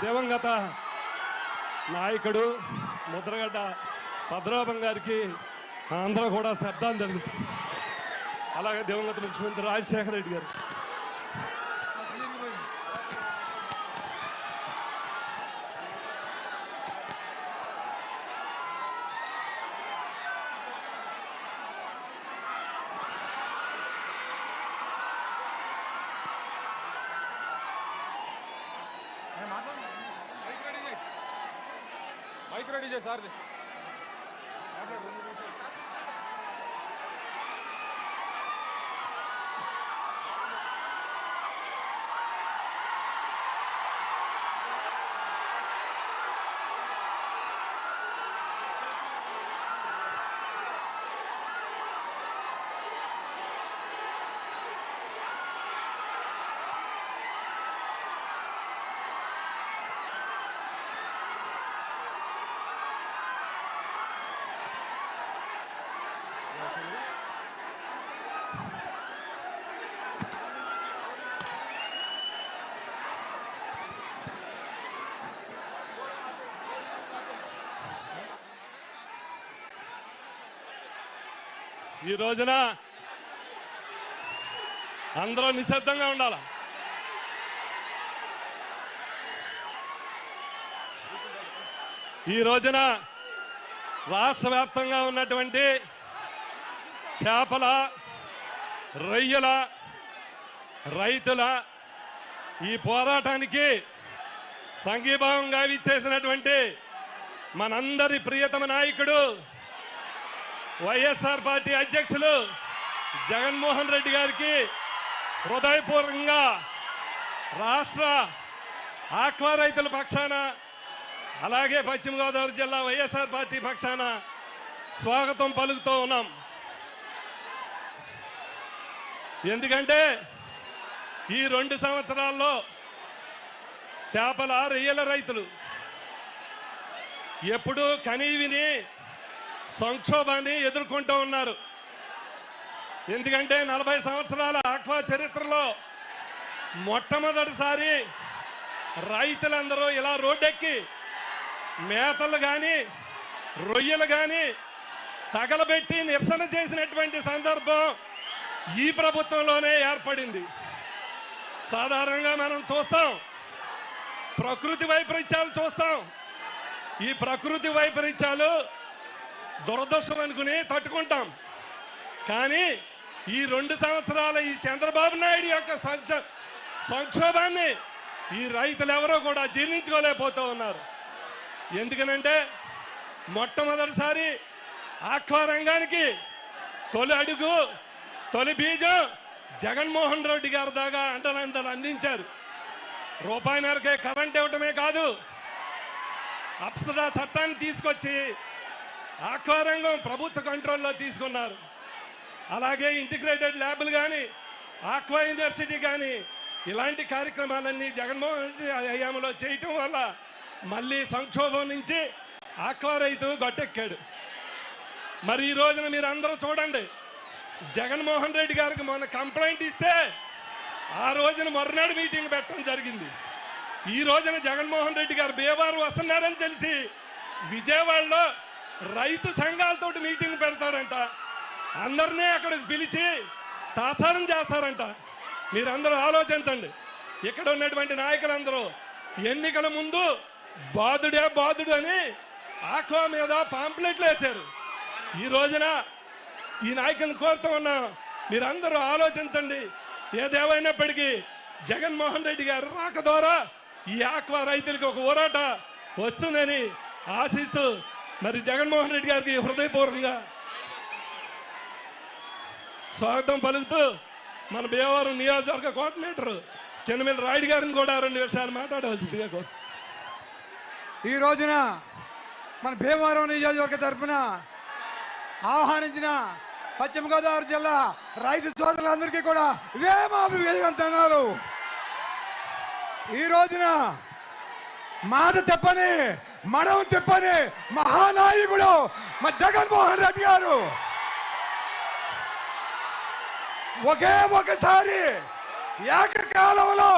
దివంగత నాయకుడు ముద్రగడ్డ పద్మనాభం గారికి అందరూ కూడా శ్రద్ధాంజలి. అలాగే దివంగత ముఖ్యమంత్రి రాజశేఖర రెడ్డి గారు. మైక్ రెడీ చేయి సార్. ఈ రోజున అందరూ నిశ్శబ్దంగా ఉండాలి. ఈ రోజున రాష్ట్ర వ్యాప్తంగా ఉన్నటువంటి చేపల, రొయ్యల, రైతుల ఈ పోరాటానికి సంఘీభావంగా ఇచ్చేసినటువంటి మనందరి ప్రియతమ నాయకుడు వైఎస్ఆర్ పార్టీ అధ్యక్షులు జగన్మోహన్ రెడ్డి గారికి హృదయపూర్వకంగా రాష్ట్ర ఆక్వా రైతుల పక్షాన, అలాగే పశ్చిమ గోదావరి జిల్లా వైఎస్ఆర్ పార్టీ పక్షాన స్వాగతం పలుకుతూ ఉన్నాం. ఎందుకంటే ఈ 2 సంవత్సరాల్లో చేపల, రొయ్యల రైతులు ఎప్పుడూ కనీవిని సంక్షోభాన్ని ఎదుర్కొంటూ ఉన్నారు. ఎందుకంటే 40 సంవత్సరాల ఆక్వా చరిత్రలో మొట్టమొదటిసారి రైతులందరూ ఇలా రోడ్డెక్కి మేతలు కానీ, రొయ్యలు కానీ తగలబెట్టి నిరసన చేసినటువంటి సందర్భం ఈ ప్రభుత్వంలోనే ఏర్పడింది. సాధారణంగా మనం చూస్తాం, ప్రకృతి వైపరీత్యాలు చూస్తాం. ఈ ప్రకృతి వైపరీత్యాలు దురదృష్టం అనుకుని తట్టుకుంటాం. కానీ ఈ 2 సంవత్సరాల ఈ చంద్రబాబు నాయుడు యొక్క సంక్షోభాన్ని ఈ రైతులు ఎవరో కూడా జీర్ణించుకోలేకపోతూ ఉన్నారు. ఎందుకనంటే మొట్టమొదటిసారి ఆక్వా రంగానికి తొలి అడుగు, తొలి బీజం జగన్మోహన్ రెడ్డి గారి దాకా అంటలంతలు అందించారు. రూపాయిన్నరకే కరెంట్ ఇవ్వటమే కాదు, అప్సరా చట్టాన్ని తీసుకొచ్చి ఆక్వా రంగం ప్రభుత్వ కంట్రోల్లో తీసుకున్నారు. అలాగే ఇంటిగ్రేటెడ్ ల్యాబ్లు కానీ, ఆక్వా యూనివర్సిటీ కానీ ఇలాంటి కార్యక్రమాలన్నీ జగన్మోహన్ రెడ్డి హయాంలో చేయటం వల్ల మళ్ళీ సంక్షోభం నుంచి ఆక్వా రైతు గట్టెక్కాడు. మరి ఈ రోజున మీరు అందరూ చూడండి, జగన్మోహన్ రెడ్డి గారికి మొన్న కంప్లైంట్ ఇస్తే ఆ రోజున మరునాడు మీటింగ్ పెట్టడం జరిగింది. ఈ రోజున జగన్మోహన్ రెడ్డి గారు బీహార్ వస్తున్నారని తెలిసి విజయవాడలో రైతు సంఘాలతో మీటింగ్ పెడతారంట. అందరినీ అక్కడికి పిలిచి తాత్సారం చేస్తారంట. మీరందరూ ఆలోచించండి. ఇక్కడ ఉన్నటువంటి నాయకులందరూ ఎన్నికల ముందు బాధుడే బాధుడు అని ఆక్వా మీద పాంప్లెట్లు వేశారు. ఈ రోజున ఈ నాయకులను కోరుతూ ఉన్నాం, మీరందరూ ఆలోచించండి. ఏదేమైనప్పటికీ జగన్మోహన్ రెడ్డి గారు రాక ద్వారా ఈ ఆక్వా రైతులకు ఒక ఊరాట వస్తుందని ఆశిస్తూ మరి జగన్మోహన్ రెడ్డి గారికి హృదయపూర్వకంగా స్వాగతం పలుకుతూ మన భీమవరం నియోజకవర్గ కోఆర్డినేటర్ చెన్నమల్లి రాయుడు గారిని కూడా 2 విషయాలు మాట్లాడవలసిందిగా కోరు. ఈ రోజున మన భీమవరం నియోజకవర్గ తరఫున ఆహ్వానించిన పశ్చిమ గోదావరి జిల్లా రైతు సోదరులందరికీ కూడా వేమాభివేదికంతనాలు. ఈ రోజున మాట తెప్పని, మడం తెప్పని మహానాయకుడు మా జగన్మోహన్ రెడ్డి గారు ఒకే ఒకసారి ఏకకాలంలో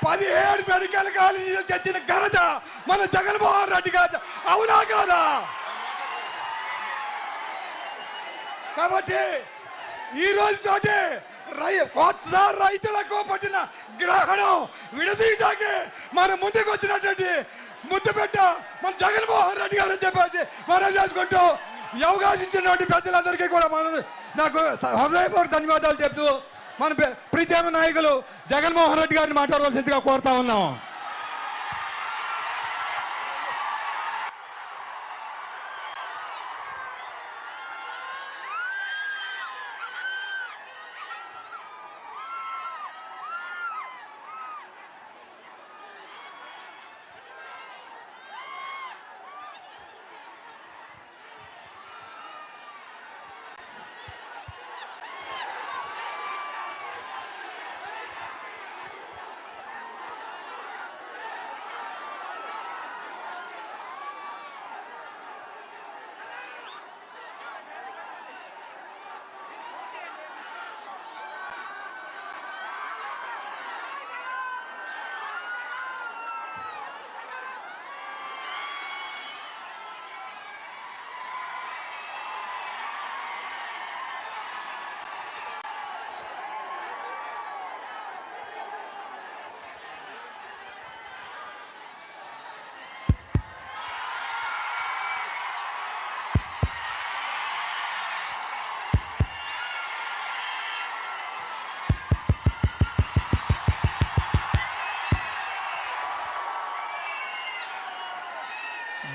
17 మెడికల్ కాలేజీలు తెచ్చిన ఘనత మన జగన్మోహన్ రెడ్డి గారు. అవునా కాదా? కాబట్టి ఈ రోజుతోటి కొత్త రైతులకు పట్టిన గ్రహణం విడదీయడానికి మన ముందుకు వచ్చినటువంటి ముద్దుపెట్ట మన జగన్మోహన్ రెడ్డి గారు అని చెప్పేసి మనం చేసుకుంటూ ఈ అవకాశం ఇచ్చినటువంటి పెద్దలందరికీ కూడా మనం నాకు హృదయపూర్వక ధన్యవాదాలు చెప్తూ మన ప్రీతమ నాయకులు జగన్మోహన్ రెడ్డి గారిని మాట్లాడవలసిందిగా కోరుతా ఉన్నాం.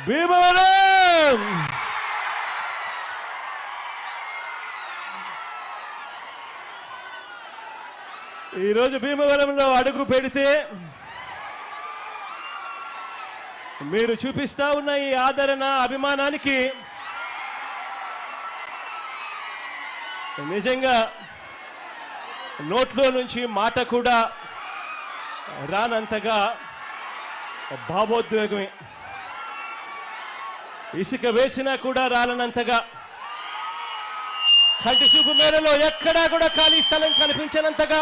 భీమవరం ఈరోజు భీమవరంలో అడుగు పెడితే మీరు చూపిస్తా ఉన్న ఈ ఆదరణ అభిమానానికి నిజంగా నోట్లో నుంచి మాట కూడా రానంతగా భావోద్వేగమే. ఇసుక వేసినా కూడా రాలనంతగా, కంటి చూపు మేరలో ఎక్కడా కూడా ఖాళీ స్థలం కనిపించనంతగా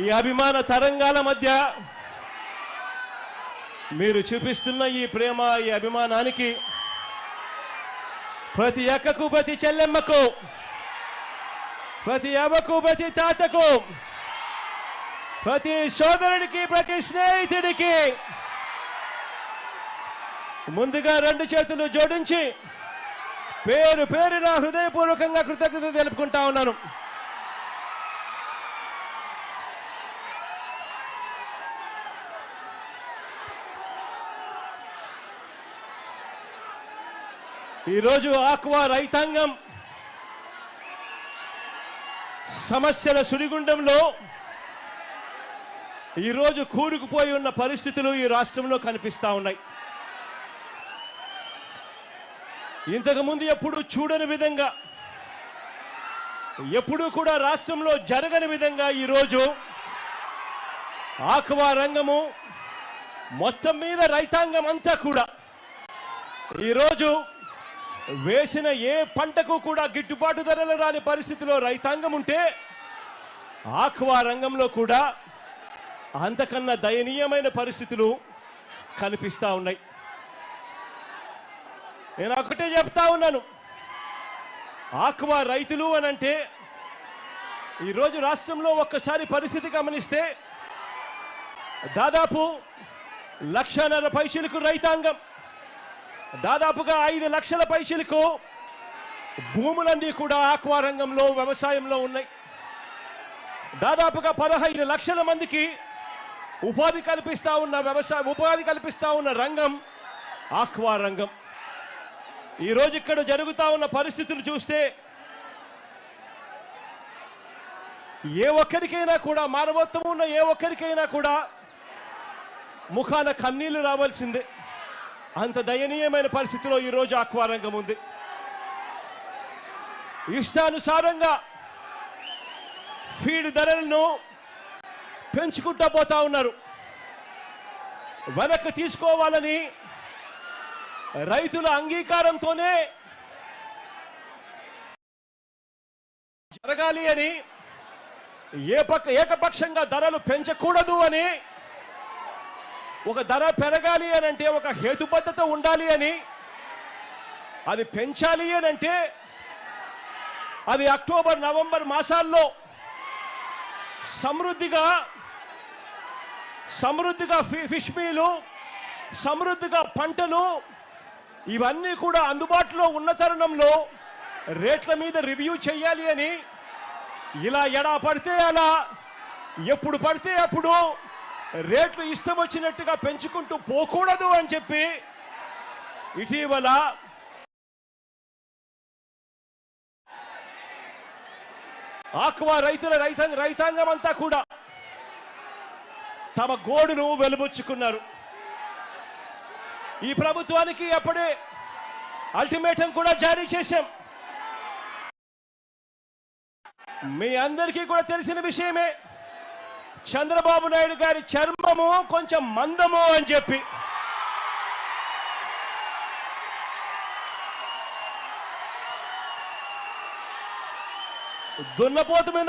ఈ అభిమాన తరంగాల మధ్య మీరు చూపిస్తున్న ఈ ప్రేమ, ఈ అభిమానానికి ప్రతి అక్కకు, ప్రతి చెల్లెమ్మకు, ప్రతి అవ్వకు, ప్రతి తాతకు, ప్రతి సోదరుడికి, ప్రతి స్నేహితుడికి ముందుగా 2 చేతులు జోడించి పేరు పేరున హృదయపూర్వకంగా కృతజ్ఞత తెలుపుకుంటా ఉన్నాను. ఈరోజు ఆక్వా రైతాంగం సమస్యల సుడిగుండంలో ఈరోజు కూరుకుపోయి ఉన్న పరిస్థితులు ఈ రాష్ట్రంలో కనిపిస్తా ఉన్నాయి. ఇంతకుముందు ఎప్పుడు చూడని విధంగా, ఎప్పుడూ కూడా రాష్ట్రంలో జరగని విధంగా ఈరోజు ఆక్వా రంగము మొత్తం మీద రైతాంగం అంతా కూడా ఈరోజు వేసిన ఏ పంటకు కూడా గిట్టుబాటు ధరలు రాని పరిస్థితిలో రైతాంగం ఉంటే ఆక్వా రంగంలో కూడా అంతకన్నా దయనీయమైన పరిస్థితులు కనిపిస్తూ ఉన్నాయి. నేను ఒకటే చెప్తా ఉన్నాను, ఆక్వా రైతులు అనంటే ఈరోజు రాష్ట్రంలో ఒక్కసారి పరిస్థితి గమనిస్తే దాదాపు 1.5 లక్షలకు రైతాంగం, దాదాపుగా 5 లక్షల పైసలకు భూములన్నీ కూడా ఆక్వా రంగంలో, వ్యవసాయంలో ఉన్నాయి. దాదాపుగా 15 లక్షల మందికి ఉపాధి కల్పిస్తా ఉన్న రంగం ఆక్వా రంగం. ఈరోజు ఇక్కడ జరుగుతూ ఉన్న పరిస్థితులు చూస్తే ఏ ఒక్కరికైనా కూడా, మానవత్వం ఉన్న ఏ ఒక్కరికైనా కూడా ముఖాన కన్నీళ్లు రావాల్సిందే. అంత దయనీయమైన పరిస్థితిలో ఈరోజు ఆక్వా రంగం ఉంది. ఇష్టానుసారంగా ఫీడ్ ధరలను పెంచుకుంటూ పోతా ఉన్నారు. వెనక్కి తీసుకోవాలని రైతుల అంగీకారంతోనే జరగాలి అని ఏకపక్షంగా ధరలు పెంచకూడదు అని, ఒక ధర పెరగాలి అని అంటే ఒక హేతుబద్ధత ఉండాలి అని, అది పెంచాలి అని అంటే అది అక్టోబర్ నవంబర్ మాసాల్లో సమృద్ధిగా ఫిష్ మీలు, సమృద్ధిగా పంటలు ఇవన్నీ కూడా అందుబాటులో ఉన్న తరుణంలో రేట్ల మీద రివ్యూ చేయాలి అని, ఇలా ఎడా పడితే అలా ఎప్పుడు పడితే అప్పుడు రేట్లు ఇష్టం వచ్చినట్టుగా పెంచుకుంటూ పోకూడదు అని చెప్పి ఇటీవల ఆక్వా రైతాంగం అంతా కూడా తమ గోడును వెలుబుచ్చుకున్నారు. ఈ ప్రభుత్వానికి అప్పుడే అల్టిమేటం కూడా జారీ చేశాం. మీ అందరికీ కూడా తెలిసిన విషయమే, చంద్రబాబు నాయుడు గారి చర్మము కొంచెం మందము అని చెప్పి. దున్నపోతు మీద